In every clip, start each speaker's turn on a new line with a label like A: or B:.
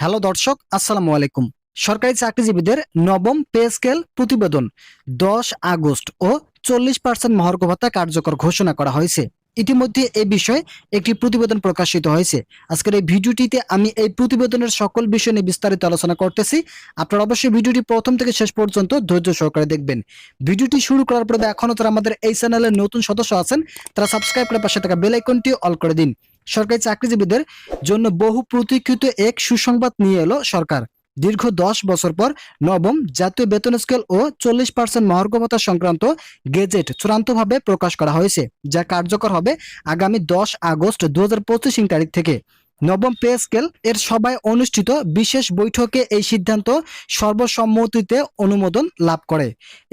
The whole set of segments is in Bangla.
A: হ্যালো দর্শক, আসসালামু আলাইকুম। সরকারি চাকরিজীবীদের নবম পে স্কেল প্রতিবেদন 10 আগস্ট ও 40% মহার্ঘ ভাতা কার্যকর ঘোষণা করা হয়েছে। ইতিমধ্যে এ বিষয়ে একটি প্রতিবেদন প্রকাশিত হয়েছে। আজকের এই ভিডিওটিতে আমি এই প্রতিবেদনের সকল বিষয় নিয়ে বিস্তারিত আলোচনা করতেছি। আপনারা অবশ্যই ভিডিওটি প্রথম থেকে শেষ পর্যন্ত ধৈর্য সহকারে দেখবেন। ভিডিওটি শুরু করার পরে এখনো যারা আমাদের এই চ্যানেলের নতুন সদস্য আছেন তারা সাবস্ক্রাইব করে পাশে থাকা বেল আইকনটি অল করে দিন। সরকারি চাকরিজীবীদের জন্য বহু প্রতীক্ষিত এক সুসংবাদ নিয়ে এলো সরকার। দীর্ঘ 10 বছর পর নবম জাতীয় বেতন স্কেল ও 40% মহার্ঘ ভাতা সংক্রান্ত গেজেট চূড়ান্তভাবে প্রকাশ করা হয়েছে, যা কার্যকর হবে আগামী 10 আগস্ট 2025 তারিখ থেকে। নবম পে স্কেল এর সভায় অনুষ্ঠিত বিশেষ বৈঠকে এই সিদ্ধান্ত সর্বসম্মতিতে অনুমোদন লাভ করে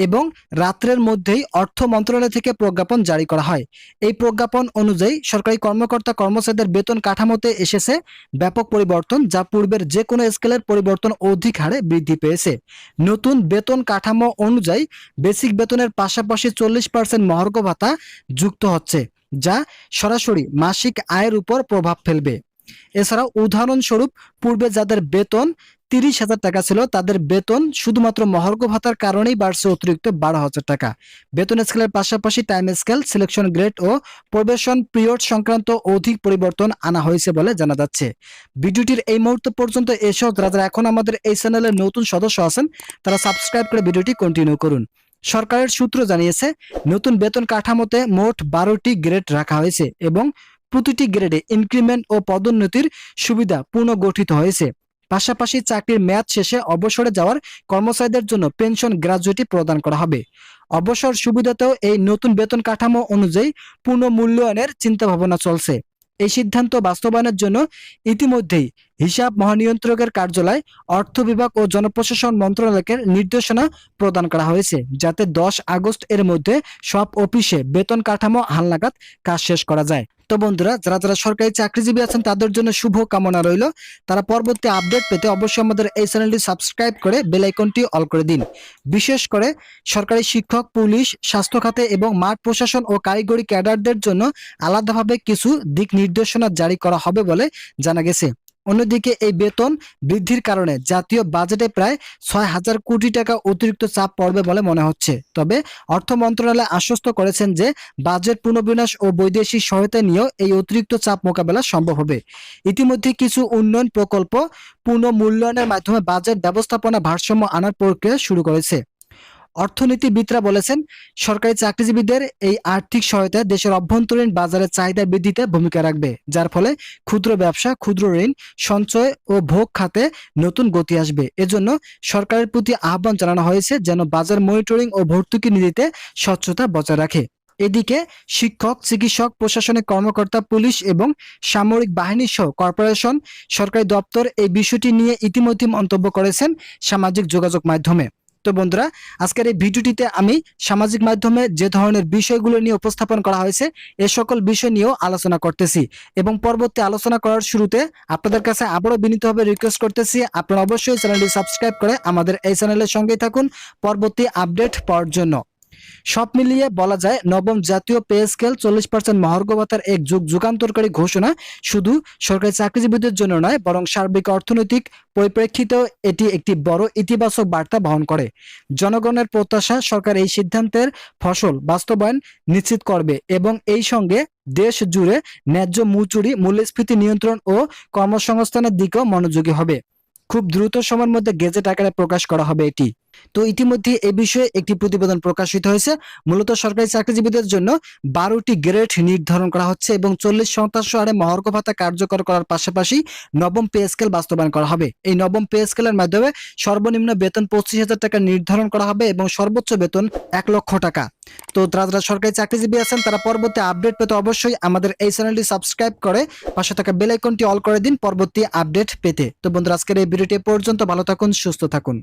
A: এবং রাত্রের মধ্যেই অর্থ মন্ত্রণালয় থেকে প্রজ্ঞাপন জারি করা হয়। এই প্রজ্ঞাপন অনুযায়ী সরকারি কর্মকর্তা কর্মচারীদের বেতন কাঠামোতে এসেছে ব্যাপক পরিবর্তন, যা পূর্বের যে কোনো স্কেলের পরিবর্তন অধিক হারে বৃদ্ধি পেয়েছে। নতুন বেতন কাঠামো অনুযায়ী বেসিক বেতনের পাশাপাশি 40% মহার্ঘ ভাতা যুক্ত হচ্ছে, যা সরাসরি মাসিক আয়ের উপর প্রভাব ফেলবে। এছাড়াও উদাহরণস্বরূপ পূর্বে যাদের বেতন 30,000 টাকা ছিল, তাদের বেতন শুধুমাত্র মহার্ঘ ভাতার কারণেই বাড়ছে অতিরিক্ত 12,000 টাকা। বেতন স্কেলের পাশাপাশি টাইম স্কেল, সিলেকশন গ্রেড ও প্রবেশন পিরিয়ড সংক্রান্ত অধিক পরিবর্তন আনা হয়েছে বলে জানা যাচ্ছে। ভিডিওটির এই মুহূর্ত পর্যন্ত এসেও যারা এখন আমাদের এই চ্যানেলের নতুন সদস্য আছেন তারা সাবস্ক্রাইব করে ভিডিওটি কন্টিনিউ করুন। সরকারের সূত্র জানিয়েছে, নতুন বেতন কাঠামোতে মোট 12টি গ্রেড রাখা হয়েছে এবং প্রতিটি গ্রেডে ইনক্রিমেন্ট ও পদোন্নতির সুবিধা পুনর্গঠিত হয়েছে। পাশাপাশি চাকরির মেয়াদ শেষে অবসরে যাওয়ার কর্মচারীদের জন্য পেনশন গ্র্যাজুইটি প্রদান করা হবে। অবসর সুবিধাতেও এই নতুন বেতন কাঠামো অনুযায়ী পুনঃমূল্যায়নের চিন্তাভাবনা চলছে। এই সিদ্ধান্ত বাস্তবায়নের জন্য ইতিমধ্যেই হিসাব মহানিয়ন্ত্রকের কার্যালয়, অর্থ বিভাগ ও জনপ্রশাসন মন্ত্রণালয়কে নির্দেশনা প্রদান করা হয়েছে, যাতে 10 আগস্ট এর মধ্যে সব অফিসে বেতন কাঠামো হালনাগাদ কাজ শেষ করা যায়। তো বন্ধুরা, যারা যারা সরকারি চাকরিজীবী আছেন তাদের জন্য শুভ কামনা রইল। তারা পরবর্তী আপডেট পেতে অবশ্যই আমাদের এই চ্যানেলটি সাবস্ক্রাইব করে বেল আইকনটি অল করে দিন। বিশেষ করে সরকারি শিক্ষক, পুলিশ, স্বাস্থ্য খাতে এবং মাঠ প্রশাসন ও কারিগরি ক্যাডারদের জন্য আলাদাভাবে কিছু দিক নির্দেশনা জারি করা হবে বলে জানা গেছে। অন্যদিকে এই বেতন বৃদ্ধির কারণে জাতীয় বাজেটে প্রায় 6,000 কোটি টাকা অতিরিক্ত চাপ পড়বে বলে মনে হচ্ছে। তবে অর্থ মন্ত্রণালয় আশ্বস্ত করেছেন যে বাজেট পুনর্বিন্যাস ও বৈদেশিক সহায়তা নিয়েও এই অতিরিক্ত চাপ মোকাবেলা সম্ভব হবে। ইতিমধ্যে কিছু উন্নয়ন প্রকল্প পুনর্মূল্যায়নের মাধ্যমে বাজেট ব্যবস্থাপনা ভারসাম্য আনার প্রক্রিয়া শুরু করেছে। অর্থনীতিবিদরা বলেছেন, সরকারি চাকরিজীবীদের এই আর্থিক সহায়তা দেশের অভ্যন্তরীণ বাজারের চাহিদা বৃদ্ধিতে ভূমিকা রাখবে, যার ফলে ক্ষুদ্র ব্যবসা, ক্ষুদ্র ঋণ, সঞ্চয় ও ভোগ খাতে নতুন গতি আসবে। এজন্য সরকারের প্রতি আহ্বান জানানো হয়েছে যেন বাজার মনিটরিং ও ভর্তুকি নীতিতে স্বচ্ছতা বজায় রাখে। এদিকে শিক্ষক, চিকিৎসক, প্রশাসনিক কর্মকর্তা, পুলিশ এবং সামরিক বাহিনী সহ কর্পোরেশন, সরকারি দপ্তর এই বিষয়টি নিয়ে ইতিমধ্যে মন্তব্য করেছেন সামাজিক যোগাযোগ মাধ্যমে। তো বন্ধুরা, আজকের এই ভিডিওটিতে আমি সামাজিক মাধ্যমে যে ধরনের বিষয়গুলো নিয়ে উপস্থাপন করা হয়েছে এ সকল বিষয় নিয়েও আলোচনা করতেছি এবং পরবর্তী আলোচনা করার শুরুতে আপনাদের কাছে আবারও বিনীতভাবে রিকোয়েস্ট করতেছি, আপনারা অবশ্যই চ্যানেলটি সাবস্ক্রাইব করে আমাদের এই চ্যানেলের সঙ্গেই থাকুন পরবর্তী আপডেট পাওয়ার জন্য। সব মিলিয়ে বলা যায়, নবম জাতীয় পে স্কেল 40% মহার্ঘ ভাতার এক যুগান্তরকারী ঘোষণা শুধু সরকারি চাকরিজীবীদের জন্য নয়, বরং সার্বিক অর্থনৈতিক পরিপ্রেক্ষিতেও এটি একটি বড় ইতিবাচক বার্তা বহন করে। জনগণের প্রত্যাশা, সরকার এই সিদ্ধান্তের ফসল বাস্তবায়ন নিশ্চিত করবে এবং এই সঙ্গে দেশ জুড়ে ন্যায্য মজুরি, মূল্যস্ফীতি নিয়ন্ত্রণ ও কর্মসংস্থানের দিকেও মনোযোগী হবে। খুব দ্রুত সময়ের মধ্যে গেজেট আকারে প্রকাশ করা হবে এটি। তো ইতিমধ্যে এ বিষয়ে একটি প্রতিবেদন প্রকাশিত হয়েছে। মূলত সরকারি চাকরিজীবীদের জন্য 12টি গ্রেড নির্ধারণ করা হচ্ছে এবং 40% হারে মহার্ঘ ভাতা কার্যকর করার পাশাপাশি নবম পে স্কেল বাস্তবায়ন করা হবে। এই নবম পে স্কেলের মাধ্যমে সর্বনিম্ন বেতন 25,000 টাকা নির্ধারণ করা হবে এবং সর্বোচ্চ বেতন 1,00,000 টাকা। তো যারা যারা সরকারি চাকরিজীবী আছেন তারা পরবর্তী আপডেট পেতে অবশ্যই আমাদের এই চ্যানেলটি সাবস্ক্রাইব করে পাশে থাকা বেল আইকনটি অল করে দিন পরবর্তী আপডেট পেতে। তো বন্ধুরা, আজকের এই ভিডিওটি পর্যন্ত ভালো থাকুন, সুস্থ থাকুন।